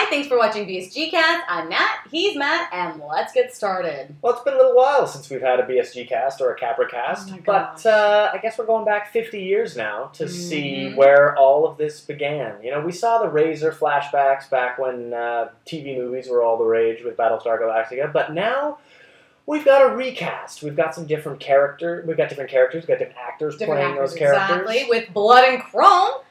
thanks for watching BSGcast. I'm Nat, he's Matt, and let's get started. Well, it's been a little while since we've had a BSGcast or a CapraCast, but I guess we're going back 50 years now to see where all of this began. You know, we saw the Razor flashbacks back when TV movies were all the rage with Battlestar Galactica, but now we've got a recast. We've got some different characters. We've got different actors playing those characters. Exactly, with blood and chrome.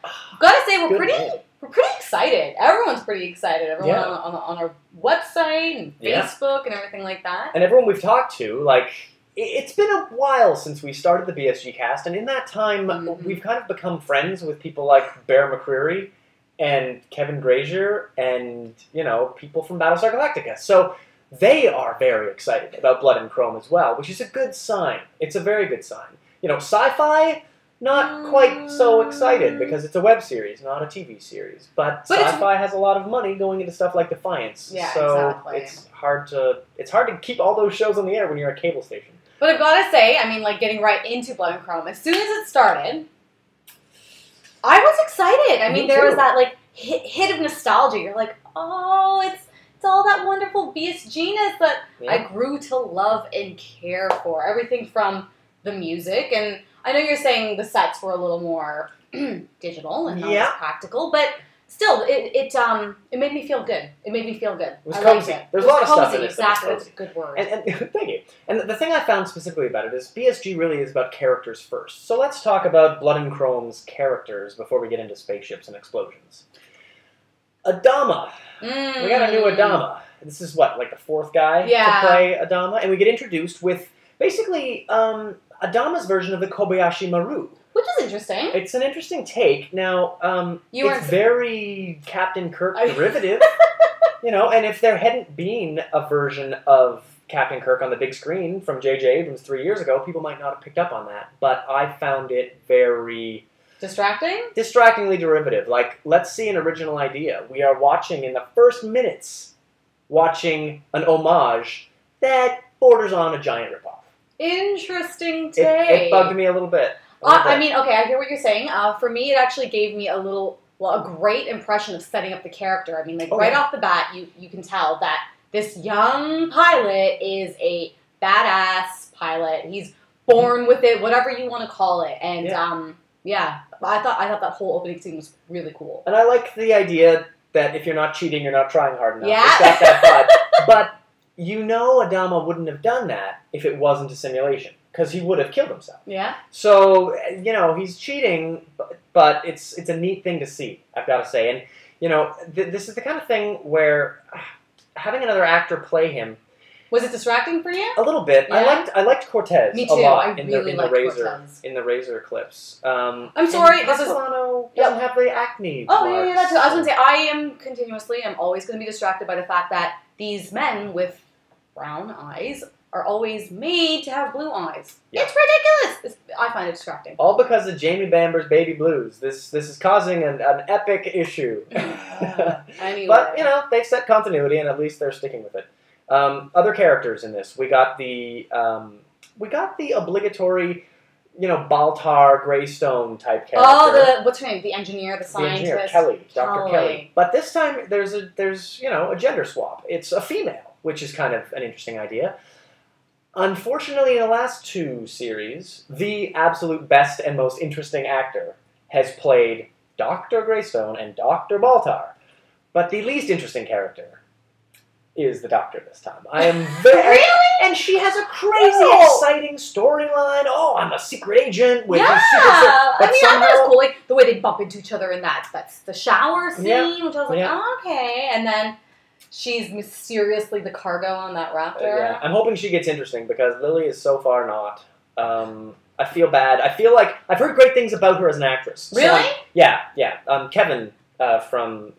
Gotta say, we're pretty excited. Everyone's pretty excited. Everyone on our website and Facebook and everything like that. And everyone we've talked to, like, it's been a while since we started the BSGcast, and in that time, we've kind of become friends with people like Bear McCreary and Kevin Grazier and, you know, people from Battlestar Galactica. So they are very excited about Blood and Chrome as well, which is a good sign. It's a very good sign. You know, sci-fi, not quite so excited because it's a web series, not a TV series. But sci-fi has a lot of money going into stuff like Defiance. Yeah, so exactly. it's hard to keep all those shows on the air when you're a cable station. But I've got to say, I mean, like, getting right into Blood and Chrome, as soon as it started, I was excited. I mean, there was that, like, hit of nostalgia. You're like, oh, it's all that wonderful BSG-ness that I grew to love and care for. Everything from the music, and I know you're saying the sets were a little more digital and not as practical, but still, it made me feel good. It made me feel good. It was cozy. There's a lot of stuff in it. Exactly, that's a good word. And thank you. And the thing I found specifically about it is BSG really is about characters first. So let's talk about Blood and Chrome's characters before we get into spaceships and explosions. Adama. We got a new Adama. This is what, like the fourth guy to play Adama? And we get introduced with basically Adama's version of the Kobayashi Maru. Which is interesting. It's an interesting take. Now, it's very Captain Kirk derivative, you know, and if there hadn't been a version of Captain Kirk on the big screen from J.J. Abrams 3 years ago, people might not have picked up on that. But I found it very distracting? Distractingly derivative. Like, let's see an original idea. We are watching, in the first minutes, watching an homage that borders on a giant ripoff. Interesting take. It bugged me a little bit. I mean, okay, I hear what you're saying. For me, it actually gave me a great impression of setting up the character. I mean, like, off the bat, you can tell that this young pilot is a badass pilot. He's born with it, whatever you want to call it. And, I thought that whole opening scene was really cool. And I like the idea that if you're not cheating, you're not trying hard enough. Yeah. It's got that vibe. But you know Adama wouldn't have done that if it wasn't a simulation, because he would have killed himself. Yeah. So, you know, he's cheating, but it's a neat thing to see, I've got to say. And, you know, this is the kind of thing where having another actor play him... Was it distracting for you? A little bit. Yeah. I liked Cortez Me too. a lot I really liked Cortez. in the Razor clips. I'm sorry, this is... doesn't have the acne marks. Yeah, that's what I was going to say. I'm always going to be distracted by the fact that these men with brown eyes are always made to have blue eyes. Yeah. It's ridiculous. I find it distracting. All because of Jamie Bamber's baby blues. This is causing an epic issue. Anyway. But, you know, they set continuity, and at least they're sticking with it. Other characters in this. We got the obligatory, you know, Baltar Greystone type character. Oh, what's her name? The engineer, the scientist. The engineer, Kelly, Dr. Kelly. But this time there's you know, a gender swap. It's a female, which is kind of an interesting idea. Unfortunately, in the last two series, the absolute best and most interesting actor has played Dr. Greystone and Dr. Baltar. But the least interesting character is the Doctor this time. I am very... Really? And she has a crazy, exciting storyline. Oh, I'm a secret agent with a secret... I mean, I thought it was cool, like, the way they bump into each other in that's the shower scene, which I was like, oh, okay. And then she's mysteriously the cargo on that Raptor. I'm hoping she gets interesting, because Lily is so far not. I feel bad. I feel like... I've heard great things about her as an actress. Really? So, yeah. Kevin from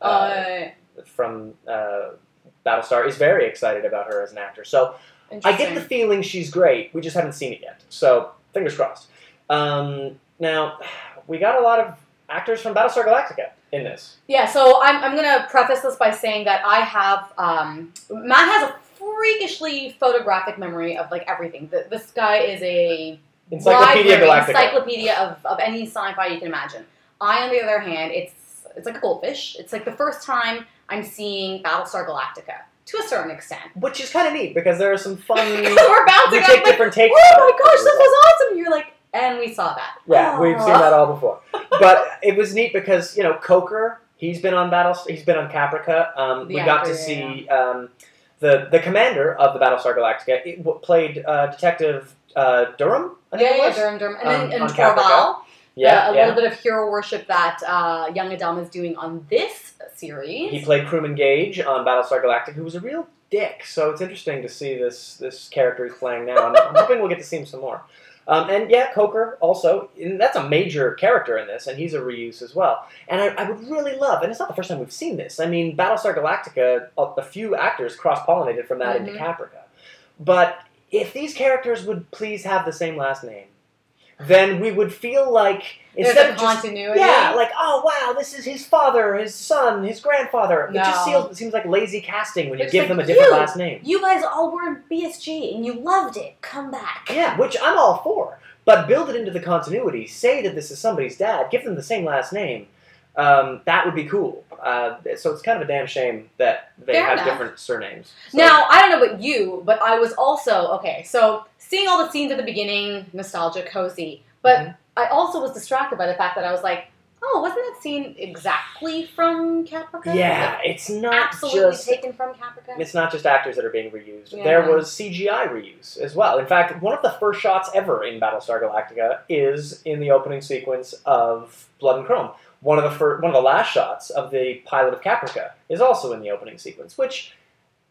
Battlestar is very excited about her as an actor. So I get the feeling she's great. We just haven't seen it yet. So fingers crossed. Now, we got a lot of actors from Battlestar Galactica in this. Yeah, so I'm going to preface this by saying that I have... Matt has a freakishly photographic memory of, like, everything. This guy is a... Encyclopedia Galactica. Encyclopedia of any sci-fi you can imagine. I, on the other hand, it's it's like a goldfish. It's like the first time I'm seeing Battlestar Galactica to a certain extent. Which is kind of neat because there are some fun. We're bouncing we take different takes. Oh my gosh, this was awesome! You're like, and we saw that. Yeah, we've seen that all before. But it was neat because Coker, he's been on Caprica. We got to see the commander of the Battlestar Galactica played Detective Durham. I think it was. Durham, and then Caprica. Torval. Yeah, a little bit of hero worship that young Adama is doing on this series. He played Crewman Gage on Battlestar Galactica, who was a real dick. So it's interesting to see this character he's playing now. I'm hoping we'll get to see him some more. And yeah, Coker also, and that's a major character in this, and he's a reuse as well. And I would really love, and it's not the first time we've seen this. I mean, Battlestar Galactica, a few actors cross-pollinated from that into Caprica. But if these characters would please have the same last name, then we would feel like instead of continuity. Like, oh wow, this is his father, his son, his grandfather. No. It just seems like lazy casting when you give them a different last name. You guys all were in BSG and you loved it. Come back. Yeah, which I'm all for. But build it into the continuity. Say that this is somebody's dad. Give them the same last name. That would be cool. So it's kind of a damn shame that they have different surnames. So. Now, I don't know about you, but I was also, so seeing all the scenes at the beginning, nostalgia, cozy, but I also was distracted by the fact that I was like, oh, wasn't that scene exactly from Caprica? Yeah, it's not absolutely taken from Caprica. It's not just actors that are being reused. Yeah. There was CGI reuse as well. In fact, one of the first shots ever in Battlestar Galactica is in the opening sequence of Blood and Chrome. One of the last shots of the pilot of Caprica is also in the opening sequence, which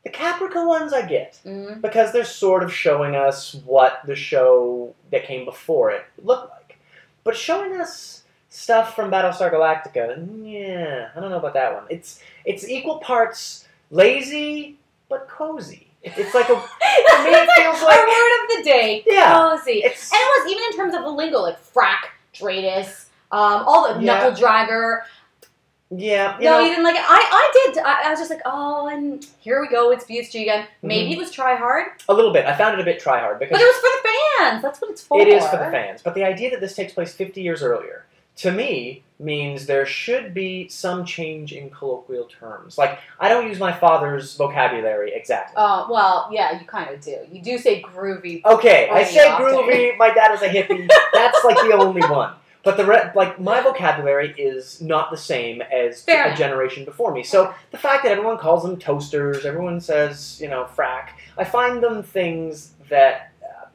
the Caprica ones I get because they're sort of showing us what the show that came before it looked like. But showing us stuff from Battlestar Galactica, yeah, I don't know about that one. It's equal parts lazy but cozy. It's like for me it feels like our word of the day, cozy. And it was even in terms of the lingo, like frack, Dratus. All the knuckle dragger. Yeah. You didn't like it. I was just like, oh, and here we go. It's BSG again. Maybe it was try hard. A little bit. I found it a bit try hard because. But it was for the fans. That's what it's for. It is for the fans. But the idea that this takes place 50 years earlier, to me, means there should be some change in colloquial terms. Like, I don't use my father's vocabulary exactly. Well, yeah, you kind of do. You do say groovy. Okay, I say groovy. My dad was a hippie. That's like the only one. But my vocabulary is not the same as a generation before me. So the fact that everyone calls them toasters, everyone says, frack, I find them things that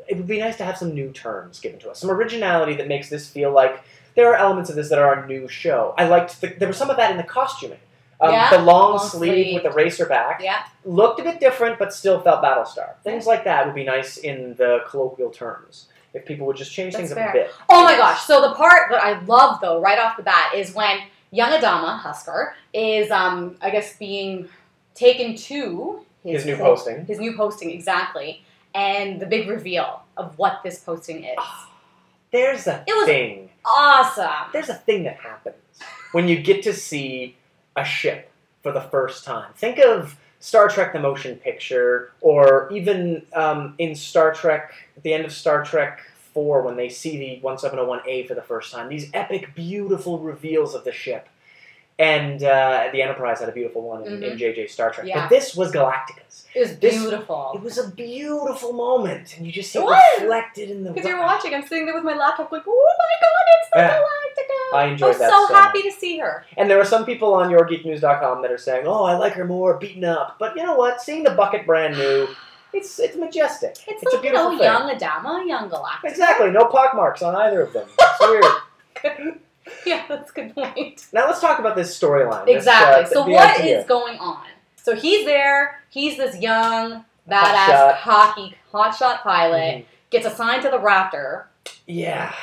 it would be nice to have some new terms given to us. Some originality that makes this feel like there are elements of this that are a new show. I liked there was some of that in the costuming. The long sleeve with the racer back looked a bit different, but still felt Battlestar. Things like that would be nice in the colloquial terms. If people would just change things up a bit. Oh my gosh. So the part that I love, though, right off the bat, is when young Adama, Husker, is, I guess, being taken to his new posting. His new posting, exactly. And the big reveal of what this posting is. There's a thing. Awesome. There's a thing that happens when you get to see a ship for the first time. Think of Star Trek the Motion Picture, or even in Star Trek, at the end of Star Trek 4, when they see the 1701A for the first time. These epic, beautiful reveals of the ship. And the Enterprise had a beautiful one in JJ's Star Trek. Yeah. But this was Galactica's. It was beautiful. It was a beautiful moment. And you just see it reflected in the... Because you're watching, I'm sitting there with my laptop like, oh my god, it's the Galactica! I enjoyed that so happy to see her. And there are some people on YourGeekNews.com that are saying, oh, I like her more beaten up. But you know what? Seeing the bucket brand new, it's majestic. It's like, a beautiful thing. Young Adama, young Galactica. Exactly. No pockmarks on either of them. It's weird. Yeah, that's a good point. Now let's talk about this storyline. Exactly. So what is going on? So he's there. He's this young, badass, hotshot pilot. Gets assigned to the Raptor. Yeah,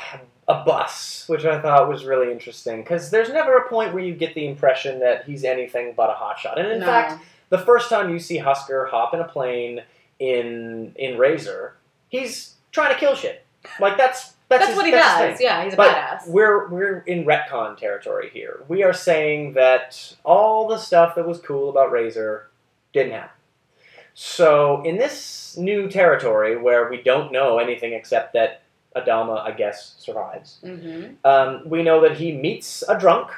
a bus, which I thought was really interesting. Because there's never a point where you get the impression that he's anything but a hotshot. And in fact, the first time you see Husker hop in a plane in Razor, he's trying to kill shit. Like, that's what he does. Yeah, he's a badass. We're in retcon territory here. We are saying that all the stuff that was cool about Razor didn't happen. So in this new territory where we don't know anything except that Adama, I guess, survives, we know that he meets a drunk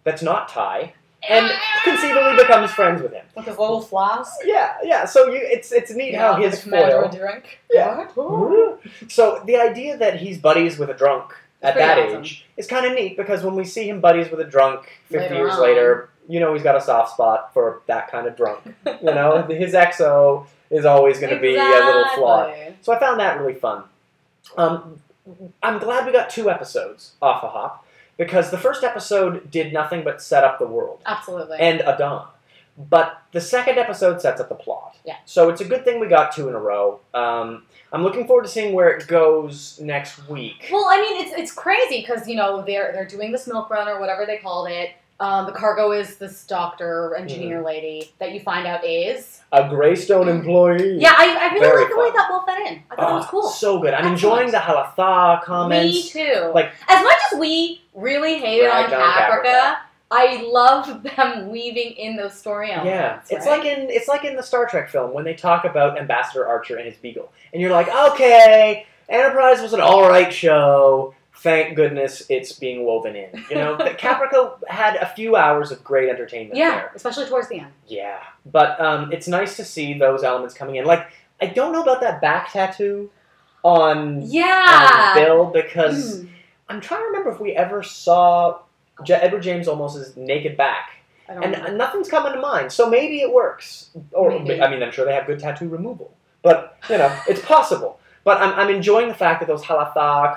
that's not Thai, and conceivably becomes friends with him. With his little flask. Yeah. So it's neat how his commander foil. a drink. Yeah. So the idea that he's buddies with a drunk at that age is kind of neat, because when we see him buddies with a drunk 50 years later, he's got a soft spot for that kind of drunk. His XO is always going to be a little flawed. So I found that really fun. I'm glad we got 2 episodes off of Hop, because the first episode did nothing but set up the world. Absolutely. And Adam. But the second episode sets up the plot. Yeah. So it's a good thing we got 2 in a row. I'm looking forward to seeing where it goes next week. Well, I mean, it's crazy because, they're doing this milk run or whatever they called it. The cargo is this doctor, engineer lady that you find out is... a Greystone employee. Yeah, I really like the way that will fit in. I thought it was cool. So good. I'm enjoying the Halatha comments. Me too. Like, as much as we really hated on Caprica, I love them weaving in those story elements. Yeah, right? it's like in the Star Trek film when they talk about Ambassador Archer and his beagle, and you're like, okay, Enterprise was an all right show. Thank goodness it's being woven in. Caprica had a few hours of great entertainment. Yeah, especially towards the end. Yeah, but it's nice to see those elements coming in. Like, I don't know about that back tattoo on Bill, because I'm trying to remember if we ever saw Edward James Olmos' naked back. And nothing's coming to mind, so maybe it works. Or maybe. I mean, I'm sure they have good tattoo removal, but it's possible. But I'm enjoying the fact that those halatha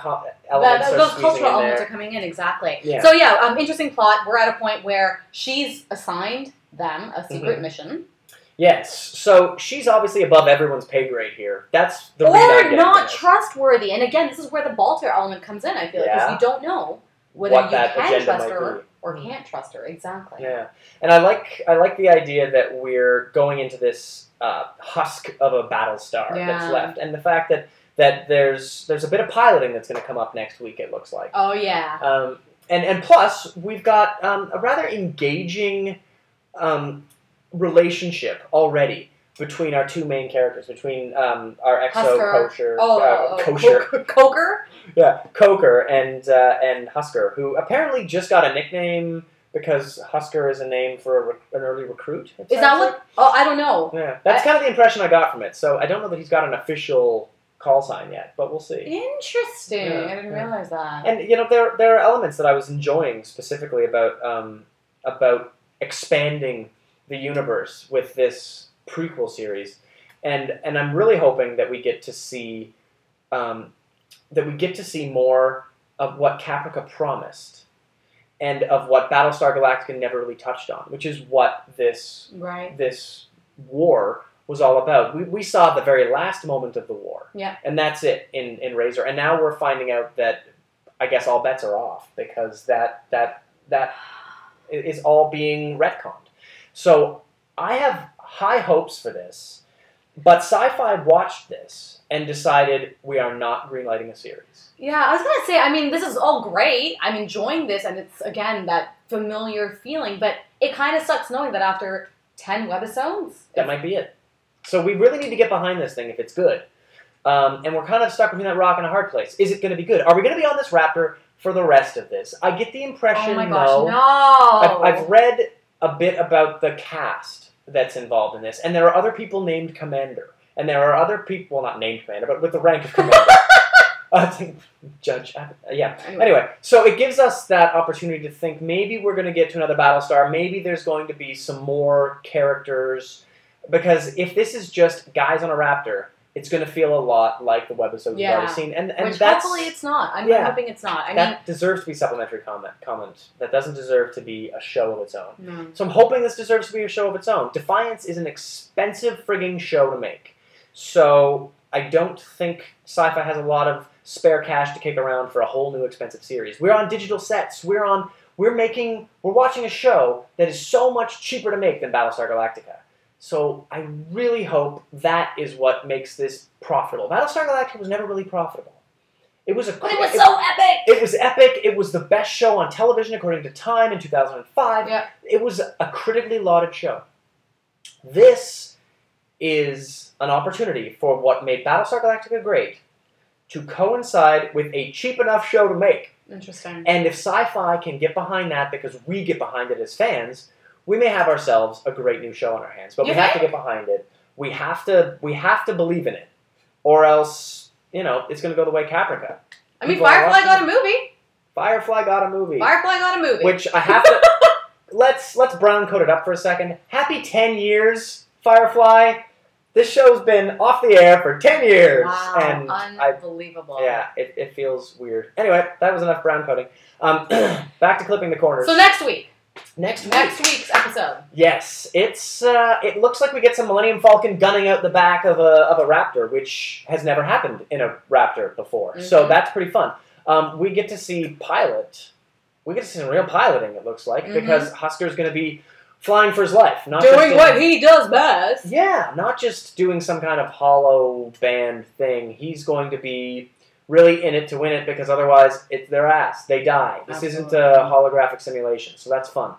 elements those cultural elements are coming in, exactly. Yeah. So interesting plot. We're at a point where she's assigned them a secret mission. Yes, so she's obviously above everyone's pay grade here. That's the or not trustworthy. And again, this is where the Baltar element comes in. I feel like, because you don't know whether you can trust her or can't trust her. Exactly. Yeah, and I like the idea that we're going into this husk of a Battlestar that's left, and the fact that there's a bit of piloting that's going to come up next week. It looks like. Oh yeah. And plus we've got a rather engaging relationship already between our 2 main characters, between our exo Coker. Yeah, Coker and Husker, who apparently just got a nickname because Husker is a name for an early recruit. Is that what? Oh, I don't know. Yeah, that's kind of the impression I got from it. So I don't know that he's got an official call sign yet, but we'll see. Interesting. Yeah, I didn't realize that. And there are elements that I was enjoying specifically about expanding the universe with this prequel series, and I'm really hoping that we get to see more of what Caprica promised, and of what Battlestar Galactica never really touched on, which is what this war was all about. We saw the very last moment of the war, and that's it in Razor, and now we're finding out that I guess all bets are off, because that is all being retconned. So I have high hopes for this, but Sci-Fi watched this and decided we are not greenlighting a series. Yeah, I was going to say, I mean, this is all great. I'm enjoying this, and it's, again, that familiar feeling, but it kind of sucks knowing that after 10 webisodes... That might be it. So we really need to get behind this thing if it's good. And we're kind of stuck between that rock and a hard place. Is it going to be good? Are we going to be on this Raptor for the rest of this? I get the impression, oh my gosh, no. I've read a bit about the cast that's involved in this, and there are other people named Commander. And there are other people, well, not named Commander, but with the rank of Commander. Judge. Yeah. Anyway, so it gives us that opportunity to think maybe we're going to get to another Battlestar. Maybe there's going to be some more characters. Because if this is just guys on a Raptor, it's going to feel a lot like the webisodes we've already seen. And which hopefully it's not. I'm hoping it's not. That deserves to be supplementary comment. That doesn't deserve to be a show of its own. No. So I'm hoping this deserves to be a show of its own. Defiance is an expensive frigging show to make. So I don't think Sci-Fi has a lot of spare cash to kick around for a whole new expensive series. We're on digital sets. We're watching a show that is so much cheaper to make than Battlestar Galactica. So I really hope that is what makes this profitable. Battlestar Galactica was never really profitable. But it was so epic! It was epic. It was the best show on television according to Time in 2005. Yeah. It was a critically lauded show. This is an opportunity for what made Battlestar Galactica great to coincide with a cheap enough show to make. Interesting. And if sci-fi can get behind that because we get behind it as fans, we may have ourselves a great new show on our hands. But we have to get behind it. We have to believe in it. Or else, it's going to go the way Caprica. I mean, Firefly got a movie. Firefly got a movie. Firefly got a movie. Which I have to... let's brown coat it up for a second. Happy 10 years, Firefly. This show's been off the air for 10 years. Wow, and unbelievable. It feels weird. Anyway, that was enough brown coating. Back to clipping the corners. So next week. Next week's episode. Yes, it looks like we get some Millennium Falcon gunning out the back of a raptor, which has never happened in a raptor before. Mm-hmm. So that's pretty fun. We get to see pilot. We get to see some real piloting, it looks like, because Husker's going to be flying for his life. Not doing what he does best. Yeah, not just doing some kind of hollow band thing. He's going to be really in it to win it, because otherwise it's their ass. They die. This isn't a holographic simulation, so that's fun.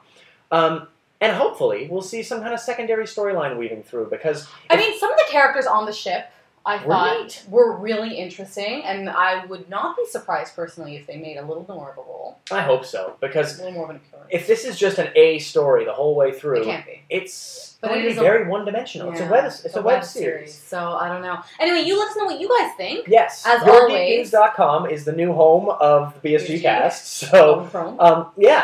And hopefully we'll see some kind of secondary storyline weaving through, because... I mean, some of the characters on the ship, I thought, were really interesting, and I would not be surprised, personally, if they made a little more of a role. I hope so, because a little more of an appearance. If this is just an A story the whole way through... It can't be. It's going to be very one-dimensional. Yeah, it's a web series. So, I don't know. Anyway, you let us know what you guys think. Yes. As always. YourGeekNews.com is the new home of the BSGcast. So,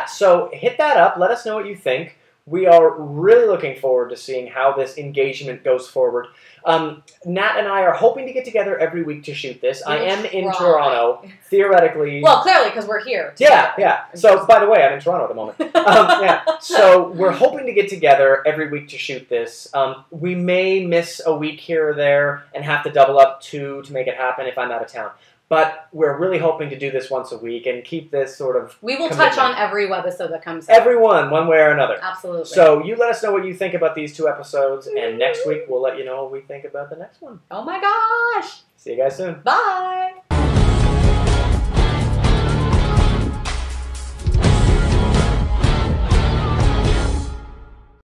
so hit that up. Let us know what you think. We are really looking forward to seeing how this engagement goes forward. Nat and I are hoping to get together every week to shoot this. I am in Toronto, theoretically. Well, clearly, because we're here. Yeah. So, by the way, I'm in Toronto at the moment. So, we're hoping to get together every week to shoot this. We may miss a week here or there and have to double up to make it happen if I'm out of town. But we're really hoping to do this once a week and keep this sort of We will touch on every webisode that comes out. Everyone, one way or another. Absolutely. So you let us know what you think about these 2 episodes, and next week we'll let you know what we think about the next one. Oh my gosh! See you guys soon. Bye!